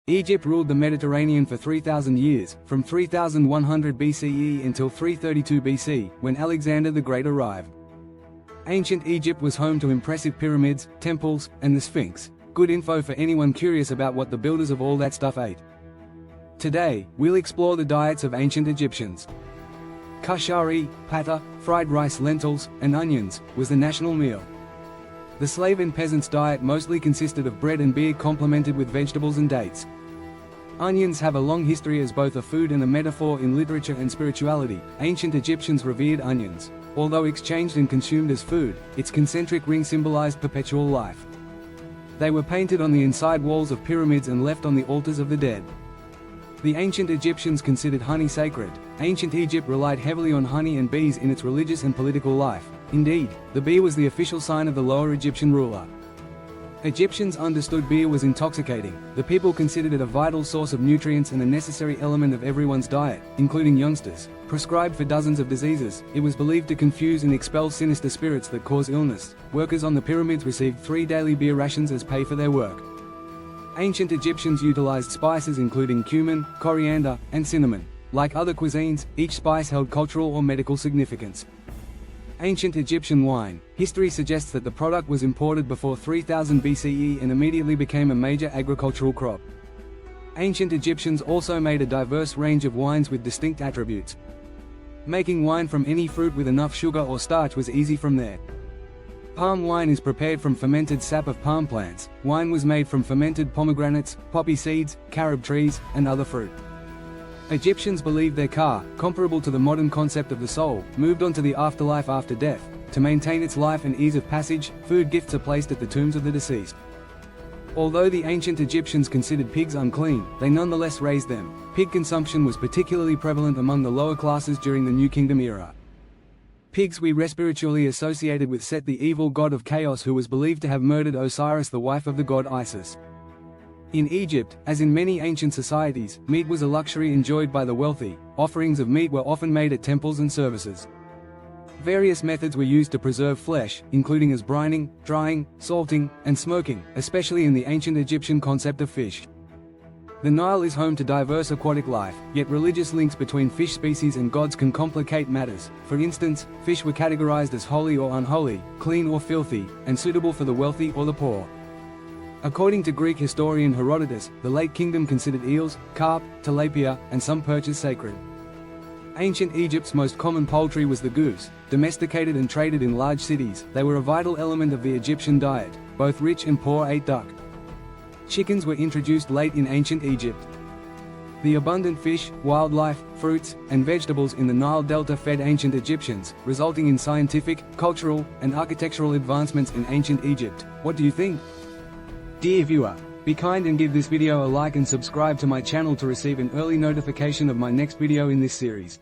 Egypt ruled the Mediterranean for 3,000 years, from 3100 BCE until 332 BC, when Alexander the Great arrived. Ancient Egypt was home to impressive pyramids, temples, and the Sphinx. Good info for anyone curious about what the builders of all that stuff ate. Today, we'll explore the diets of ancient Egyptians. Kashari, pata, fried rice, lentils, and onions, was the national meal. The slave and peasant's diet mostly consisted of bread and beer complemented with vegetables and dates. Onions have a long history as both a food and a metaphor in literature and spirituality. Ancient Egyptians revered onions. Although exchanged and consumed as food, its concentric ring symbolized perpetual life. They were painted on the inside walls of pyramids and left on the altars of the dead. The ancient Egyptians considered honey sacred. Ancient Egypt relied heavily on honey and bees in its religious and political life. Indeed, the bee was the official sign of the lower Egyptian ruler. Egyptians understood beer was intoxicating. The people considered it a vital source of nutrients and a necessary element of everyone's diet, including youngsters. Prescribed for dozens of diseases, it was believed to confuse and expel sinister spirits that cause illness. Workers on the pyramids received 3 daily beer rations as pay for their work. Ancient Egyptians utilized spices including cumin, coriander, and cinnamon. Like other cuisines, each spice held cultural or medical significance. Ancient Egyptian wine. History suggests that the product was imported before 3000 BCE and immediately became a major agricultural crop. Ancient Egyptians also made a diverse range of wines with distinct attributes. Making wine from any fruit with enough sugar or starch was easy from there. Palm wine is prepared from fermented sap of palm plants. Wine was made from fermented pomegranates, poppy seeds, carob trees, and other fruit. Egyptians believed their ka, comparable to the modern concept of the soul, moved on to the afterlife after death. To maintain its life and ease of passage, food gifts are placed at the tombs of the deceased. Although the ancient Egyptians considered pigs unclean, they nonetheless raised them. Pig consumption was particularly prevalent among the lower classes during the New Kingdom era. Pigs were spiritually associated with Set, the evil god of chaos who was believed to have murdered Osiris, the wife of the god Isis. In Egypt, as in many ancient societies, meat was a luxury enjoyed by the wealthy. Offerings of meat were often made at temples and services. Various methods were used to preserve flesh, including as brining, drying, salting, and smoking, especially in the ancient Egyptian concept of fish. The Nile is home to diverse aquatic life, yet religious links between fish species and gods can complicate matters. For instance, fish were categorized as holy or unholy, clean or filthy, and suitable for the wealthy or the poor. According to Greek historian Herodotus, the late kingdom considered eels, carp, tilapia, and some perches sacred. Ancient Egypt's most common poultry was the goose. Domesticated and traded in large cities, they were a vital element of the Egyptian diet. Both rich and poor ate duck. Chickens were introduced late in ancient Egypt. The abundant fish, wildlife, fruits, and vegetables in the Nile Delta fed ancient Egyptians, resulting in scientific, cultural, and architectural advancements in ancient Egypt. What do you think? Dear viewer, be kind and give this video a like and subscribe to my channel to receive an early notification of my next video in this series.